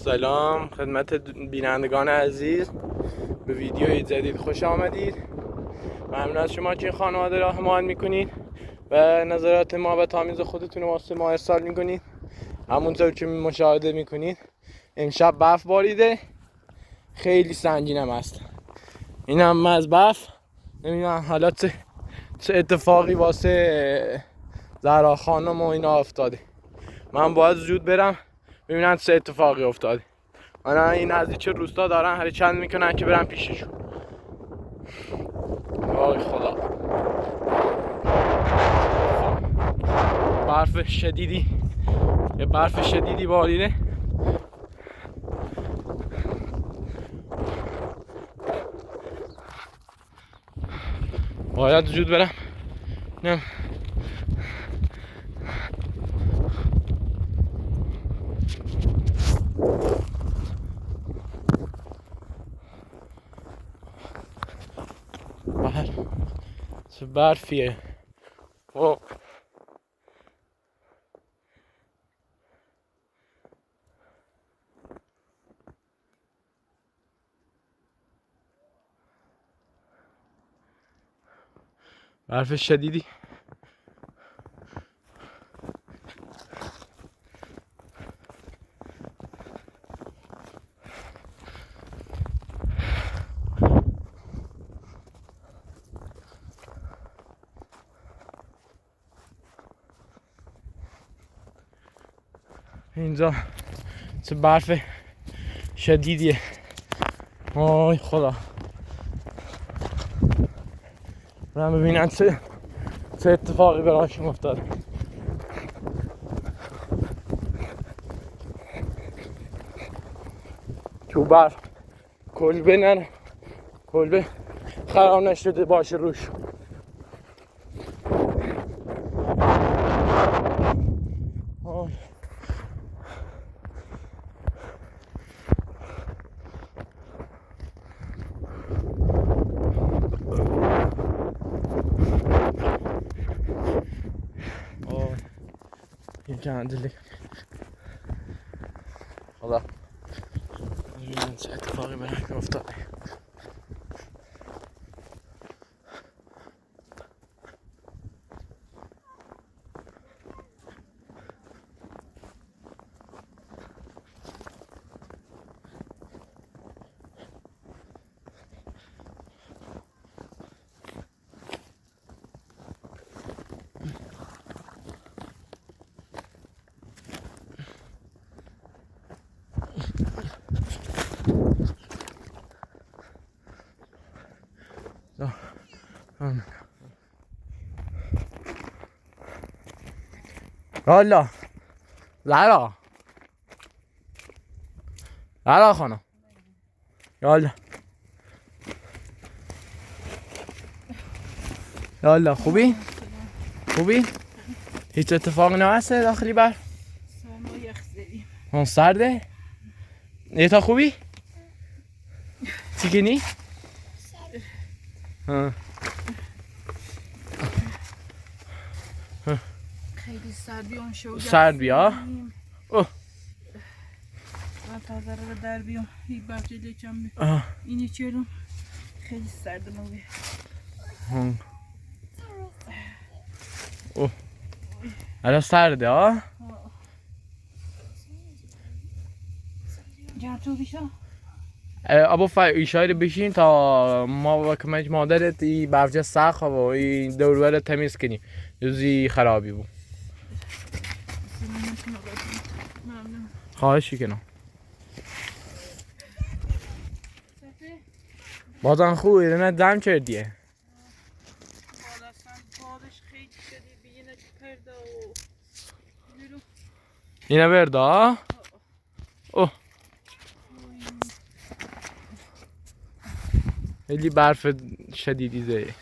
سلام خدمت بینندگان عزیز، به ویدیوی جدید خوش آمدید. ممنون از شما که این خانواده را حمایت میکنید و نظرات ما و تمیز خودتون واسه ما ارسال میکنید. همونطور که مشاهده میکنید امشب برف باریده، خیلی سنگینم است. این هم از برف. نمیدونم حالا چه اتفاقی واسه زهرا خانم و اینا افتاده. من باید زود برم ببینم چه اتفاقی افتاده. من این نزدیک روستا دارن حرکت میکنن که برم پیششون. آی خدا، برف شدیدی باریده. باید زود برم. نه چه برفیه. اوه. برف شدیدی. اینجا چه برف شدیدیه. آی خدا، برم ببینم چه اتفاقی براشون افتاده. تو برف کلبه خراب نشده باشه روش. آی. این کندلی خدا، ببینم چه اتفاقی براشون افتاده. والا زهرا خانم، یالا خوبی؟ هیچ اتفاقی نمیفته داخلی برف؟ اون سرده؟ نیتا خوبی؟ چیکنی؟ خیلی سرد بیا. اوه من تازه رو در بیام این بچه لیچم اینی چرم خیلی سرد موی. اوه الان سرده ها؟ جان تو بیشا؟ ابو اشاره بشین تا ما و کمک مادرت این برفجه سخت و این دور تمیز کنیم. جزی خرابی بود. خواهشی کنم. بازم خوبی نه دم کردیه. اینه برده ها؟ اوه خیلی برف شدیدی زده.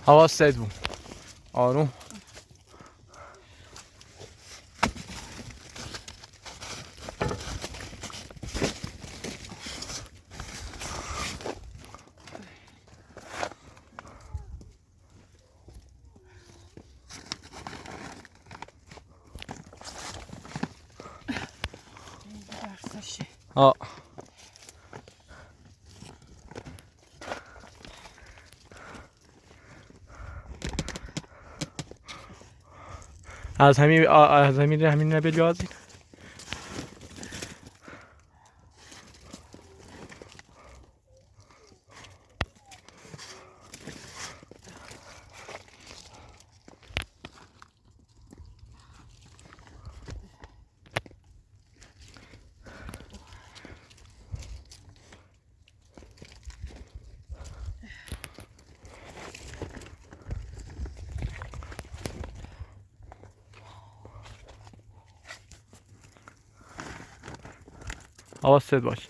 حواست بود. آروم. آه. از همین نبیازید. حواست باش.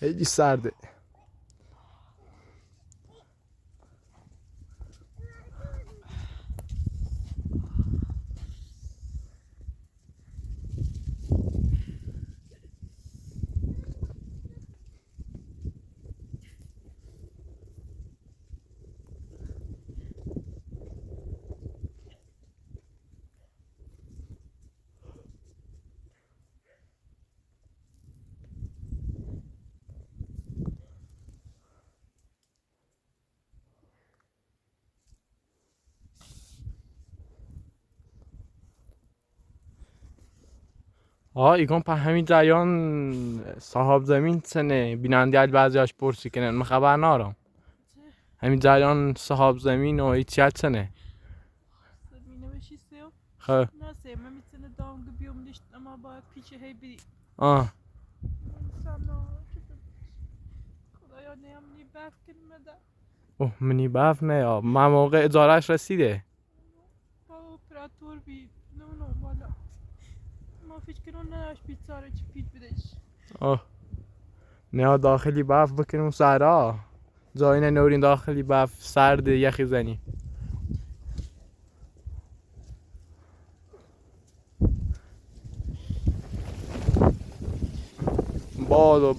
خیلی سرده. ایگون په همین جریان صاحب زمین سنه بیننده بعضیاش پرسی کنن من خبر نارم همین جریان صاحب زمین و ایتیت سنه زمینه بشی سیو خب ناسه من میتونه دامگه بیام داشت اما باید پیچه هی بری آه سنا خدایا نیم بف کنیم اوه منی بف نه یا من موقع اجارش رسیده با اپراتور بی نه بالا ما فکر کنم نهاش پیتزاره چی پیت بدش اوه نه داخلی بف بکنیم سرا جایی نورین داخلی بف سرد یخی زنی باد و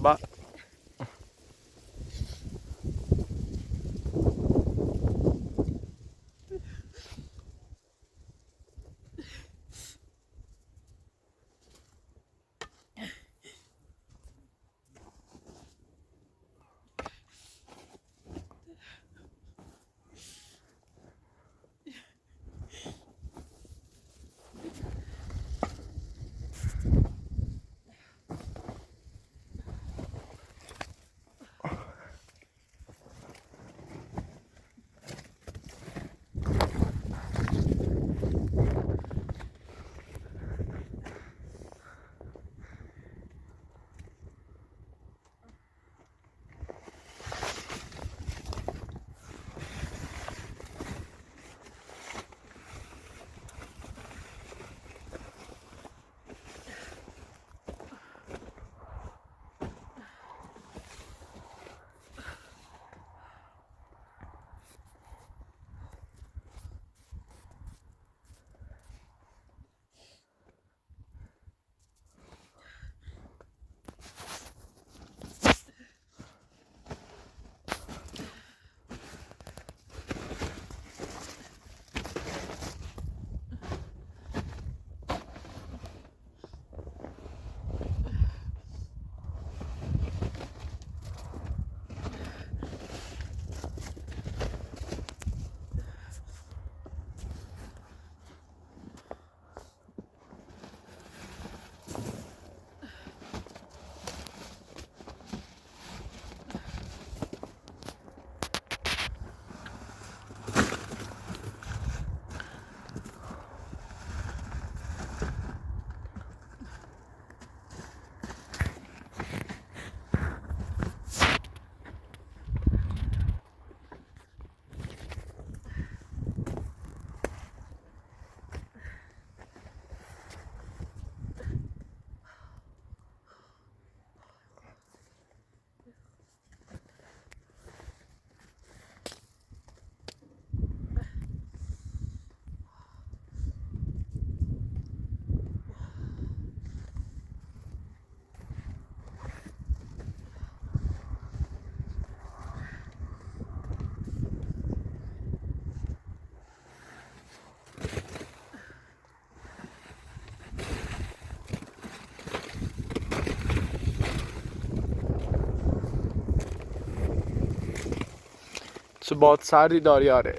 چه باد سردی داری آره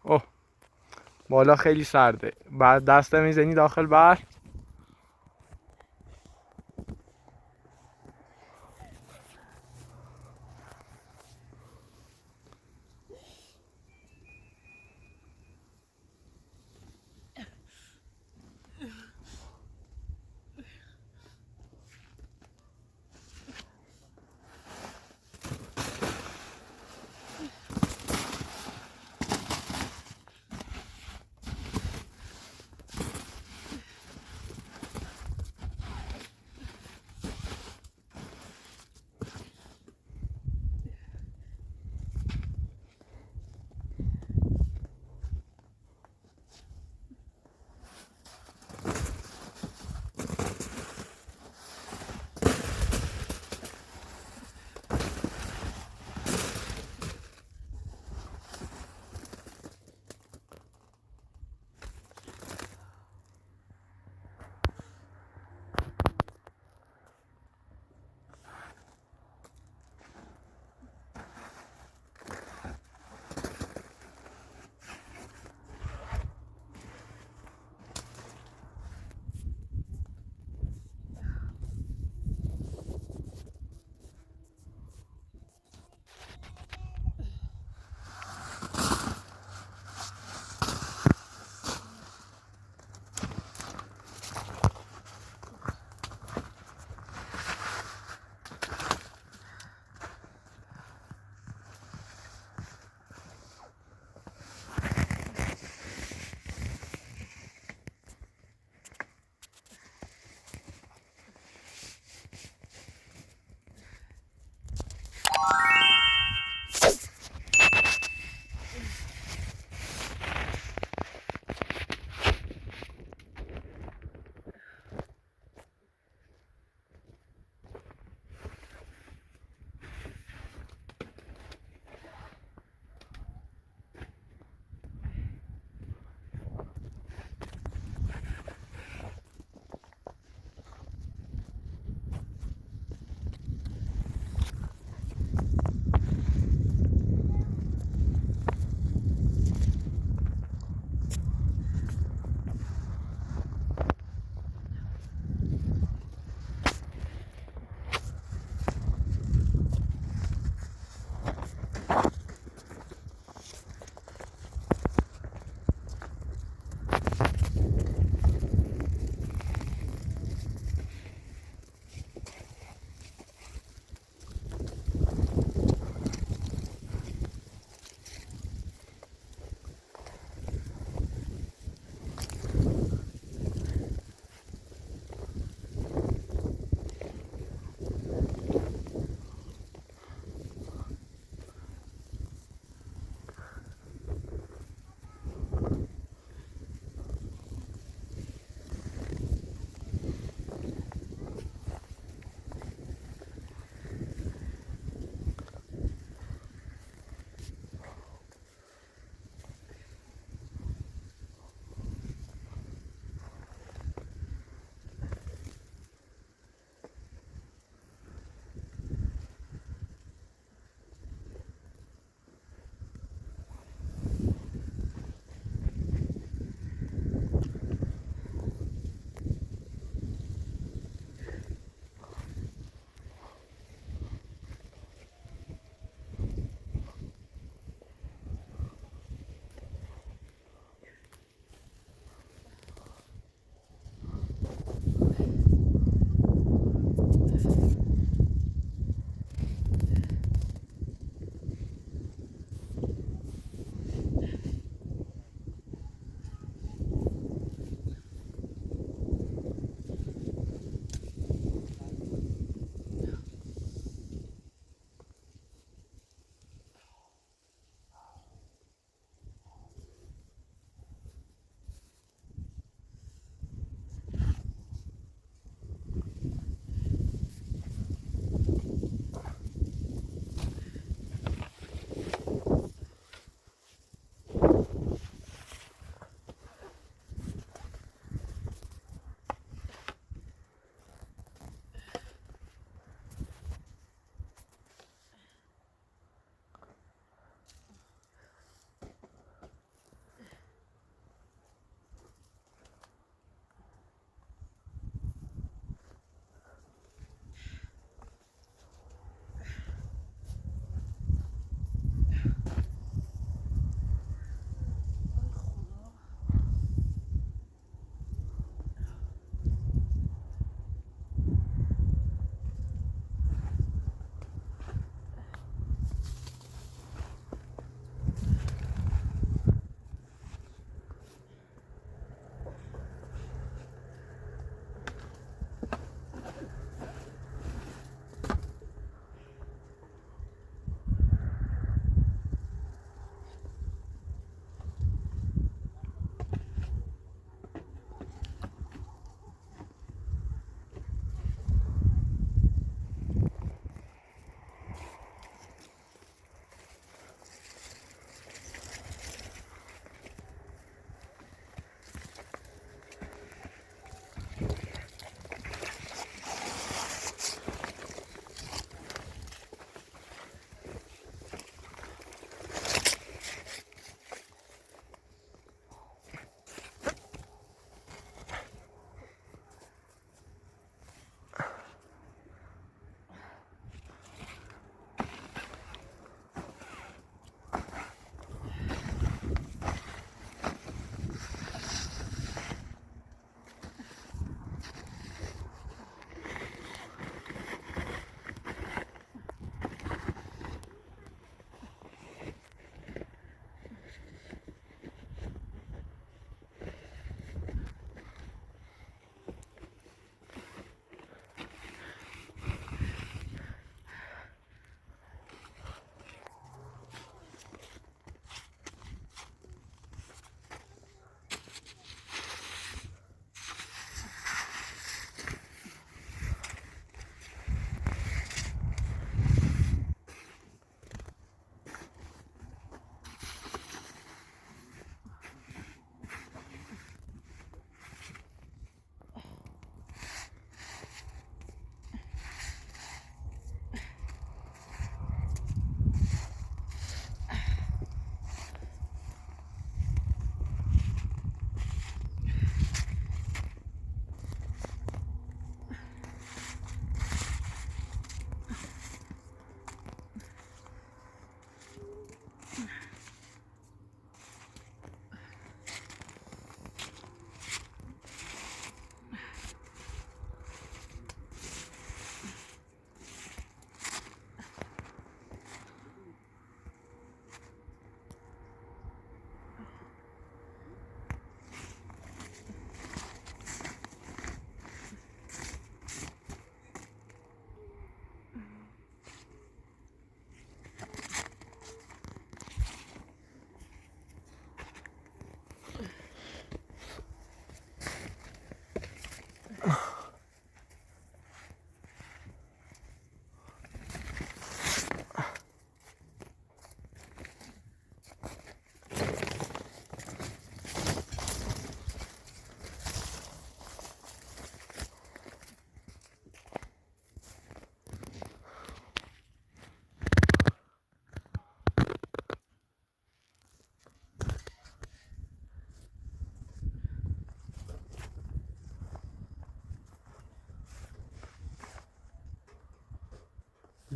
اوه بالا خیلی سرده بعد دست میزنی داخل بر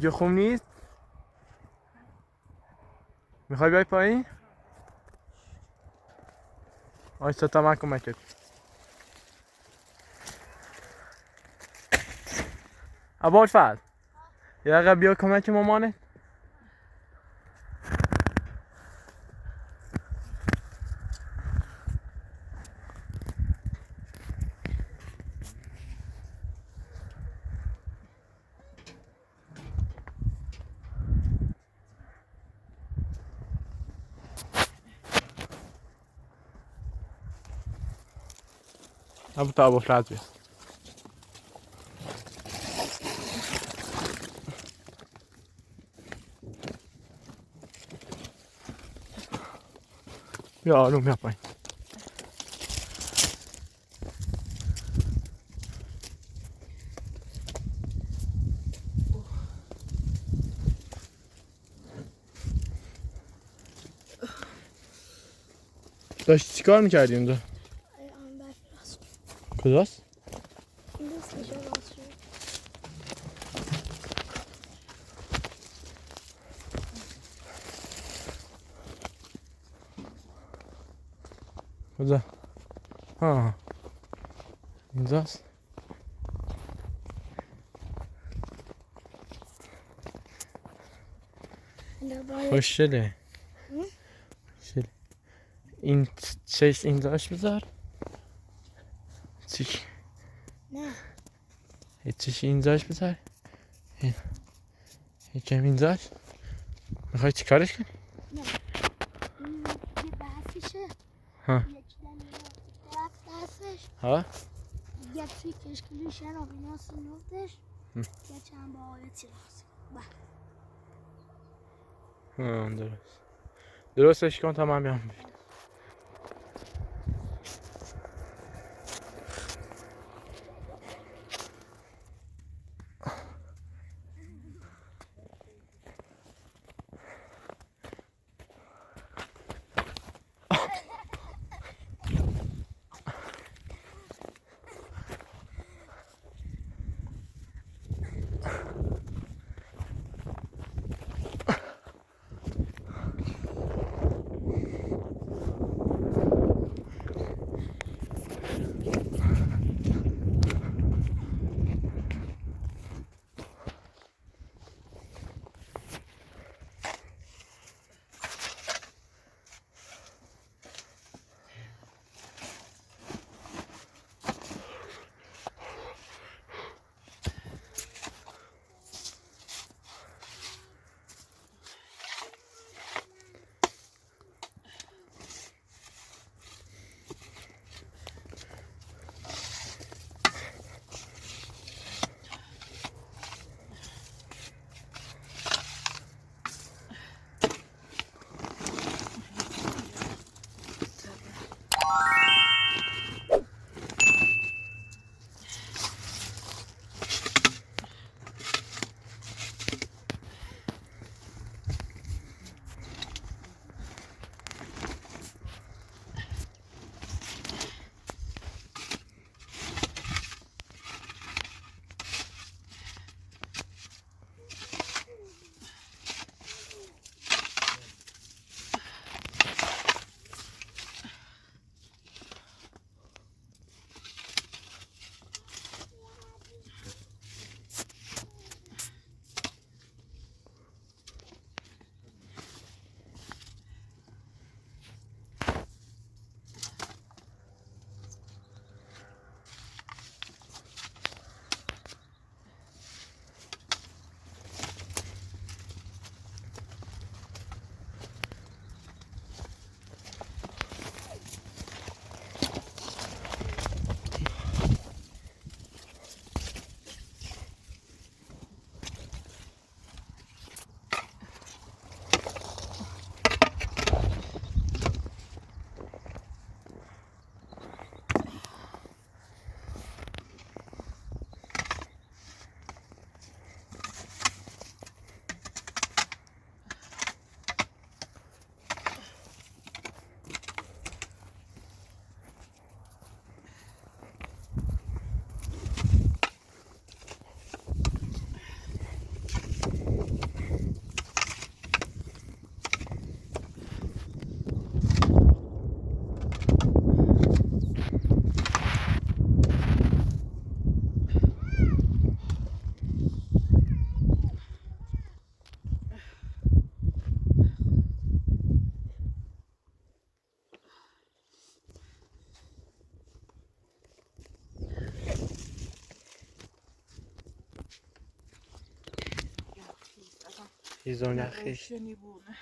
اینجا خوب نیست؟ میخوای بیای پایین؟ آیستا تا من کمکت کنم. ابوالفضل یه دقیقه بیا کمک مامانه. ابو تا ابوالفضل بیا. بیا آروم بیا پایین. داشتی چی کار میکردی اونجا؟ کجاست؟ کجا؟ ها اینجاست؟ خوشگله. خوشگله. این چش اینجاش بذار. چی؟ نه چش اینجاش بذار. یکم اینجاش. میخوای چی کارش کنی؟ نه این یه بحثشه ها یکی درفت دستش ها یه توی کشکلی شراب اینا سنوفتش یه چند با آیتی راست ها درستش کن تا من بیام. هیزونه خیش روشنی بونه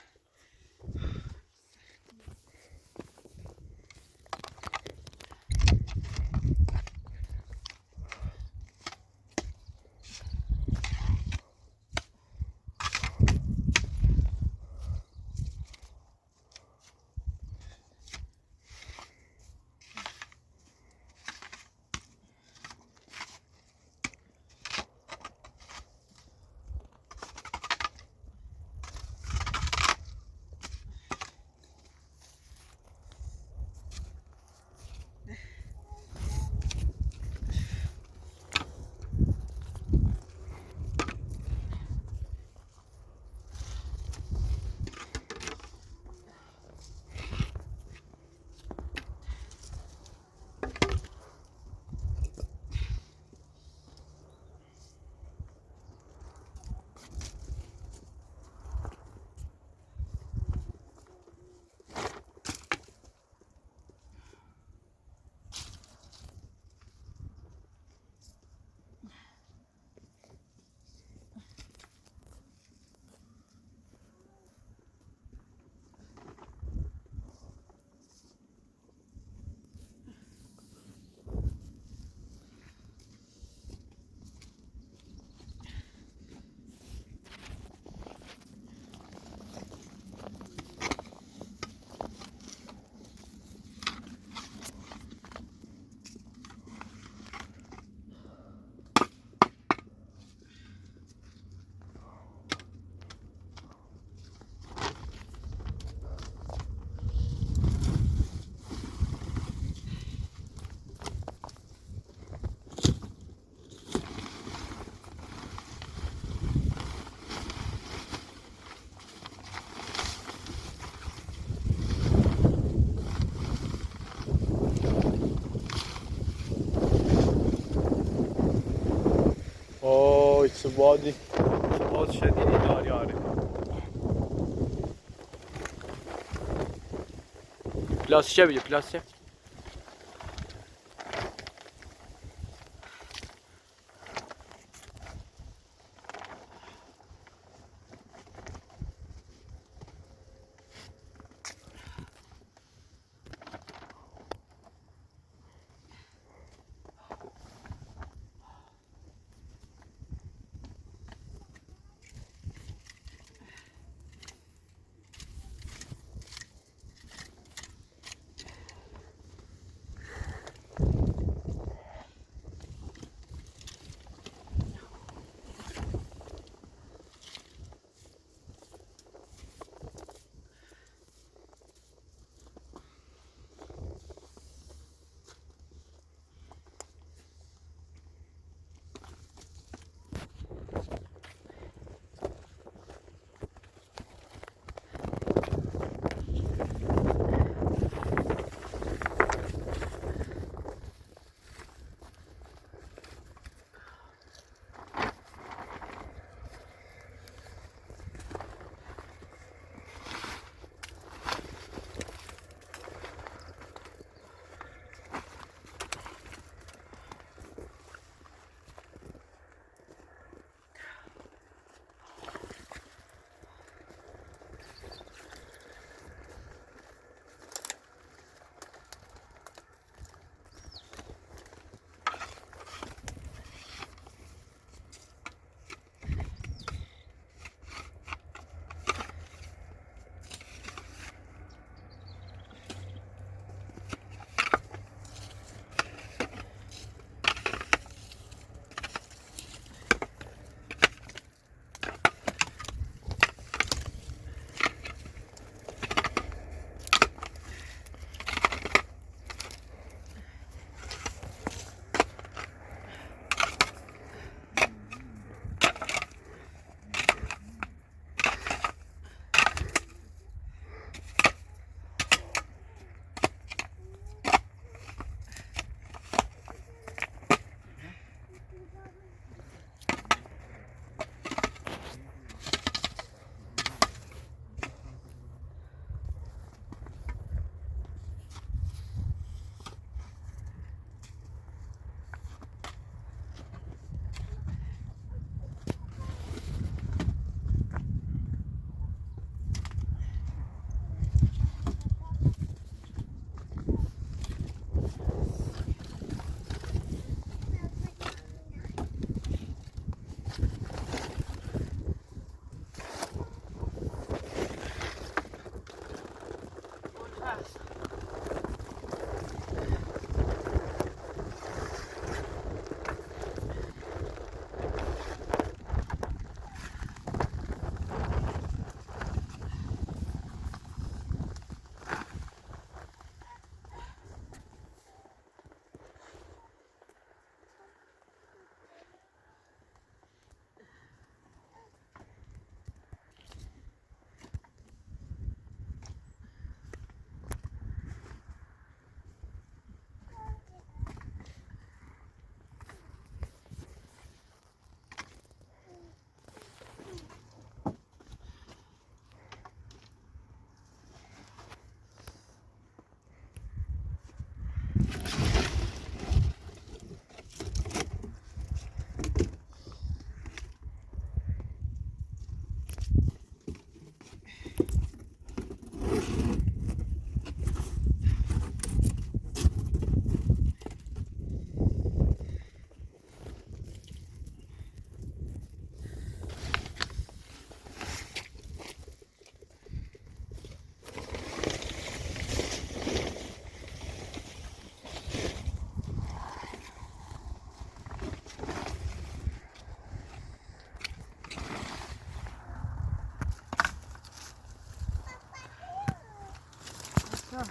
اوه چه بادی باد شدیدی داری آره پلاستیکه بگه پلاستیک Está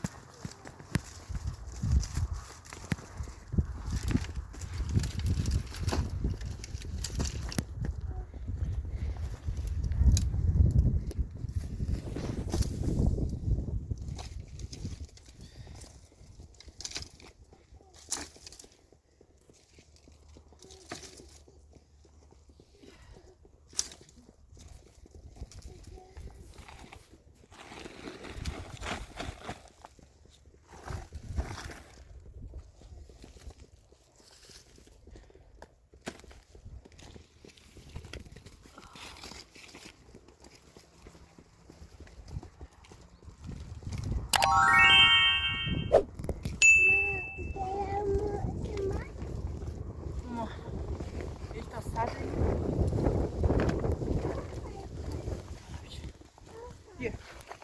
sade.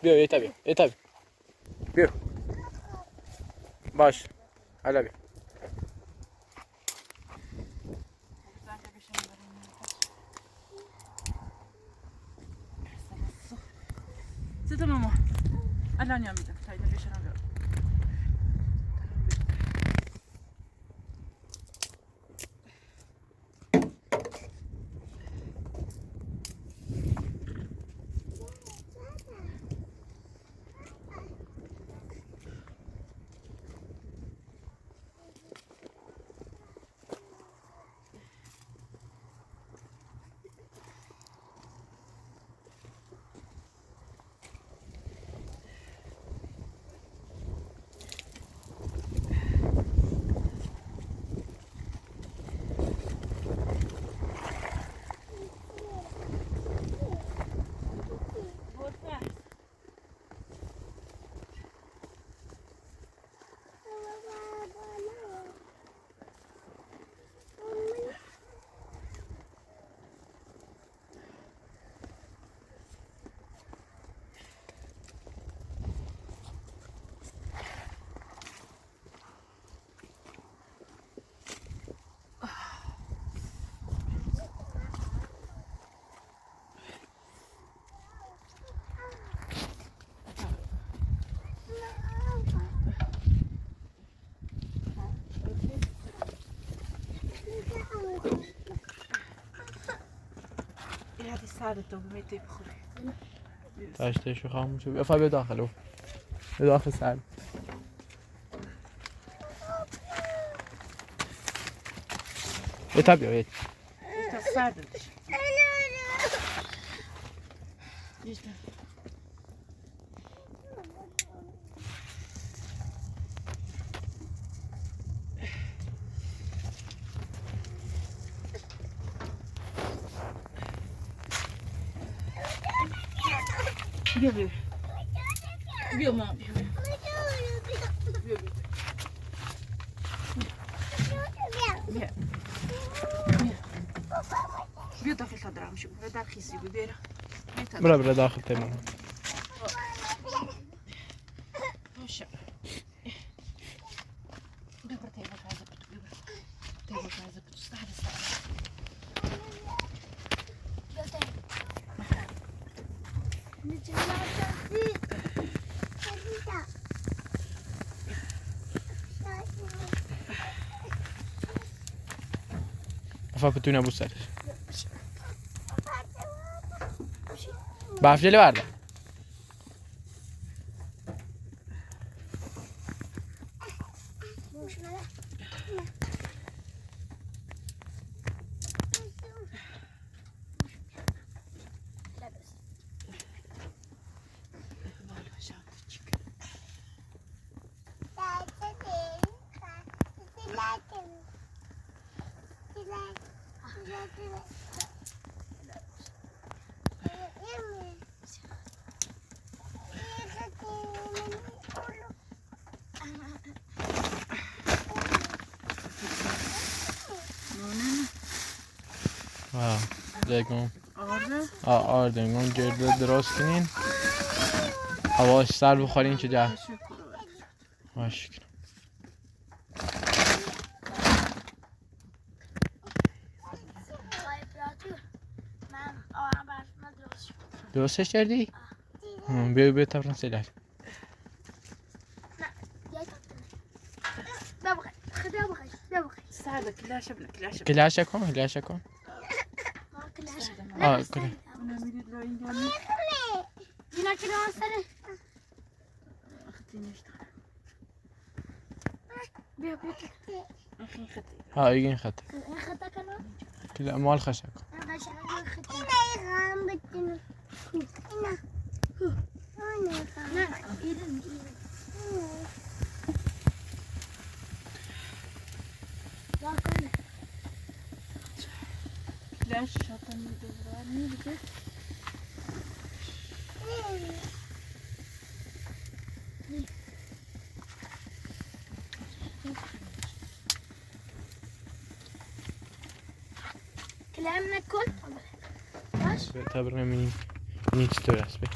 بیا یه تبی یه تبی بیا باش حالا بیا زده ماما الان یام میدم تایید بشنم بیارم هذه ساعدته بميتي بخوري تاشتشو خاموشه بیا بیا داخل او بیا داخل سر یه تبی یه Está ساعدته بیا بیا بیا ماما بیا بیا بیا بیا داخل تا درام شو بیا در خیسی بیا برا داخل تمام باشه بیا برو تیبل غذا بتو بیا تیبل غذا بتو استعد افا بتونه ابو سرش بافجلی برده دگم آردنگون گرده درست کنین هواش سر بخورین که جه باش کنم درستش کردی؟ بیا تفرن سیلش نبخي ساعدة كلاش ابنك كلاش ابنك. كلاش کن کلاش کن ما كلاش کلا أنا مريد لا ينجاني. هنا كده وصلت أختي نشتغل. بيا بيا أخي ختي. ها ایگین خط خدك انا کلا مال خشک انا عشان خدك انا غام بدنا انا انا ايدن كلاش شاطني دوراني بجد. كلامنا كل ماشي تبرنا منی منی چطور است بی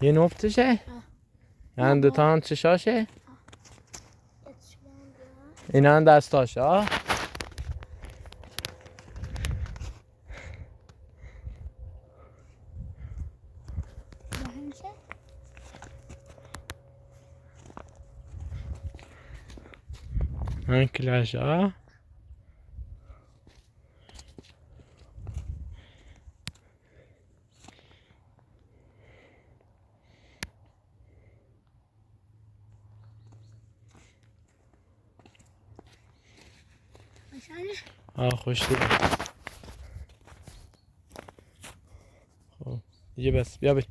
یه نقطشه؟ یعنی دو تا هم چشاشه؟ این هم دستاشه ها؟ این کلاش ها؟ خوش دیگه خب دیگه بس بیا بی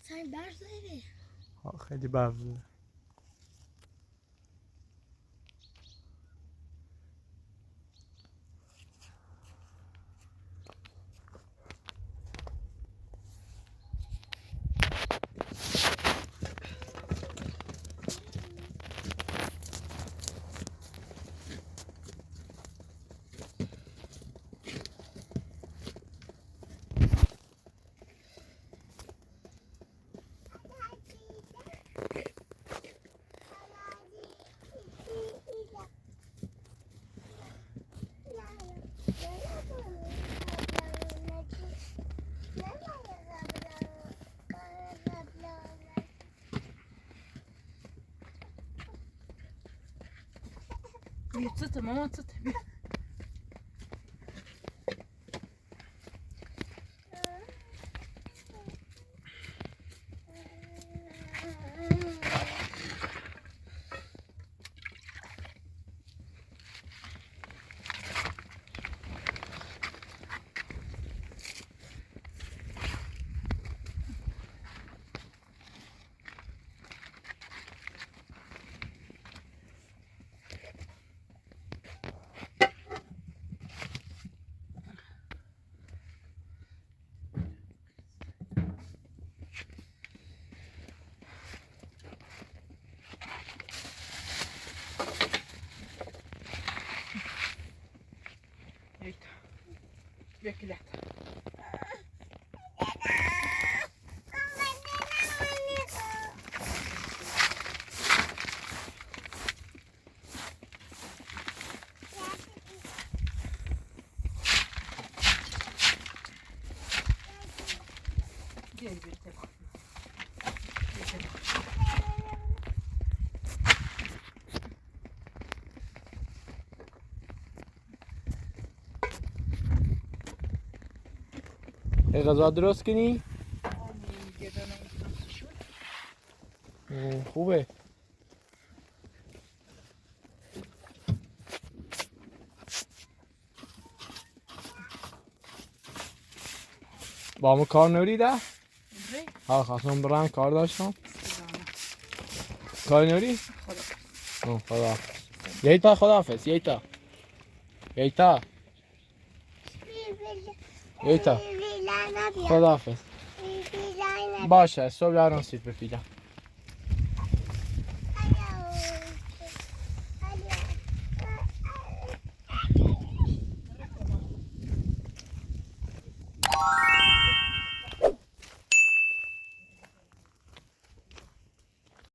Sen ders neydi? خیلی بفضله يتصت ماما تصت. Bekle. Gel bir de bak. غذا درست کنی؟ خوبه با همون کار نوریده؟ خواستم برن کار داشتم کاری نوری؟ خدا خدا ییتا خداحافظ ییتا خداحافظ باشه صبح یارم سیت بپیدم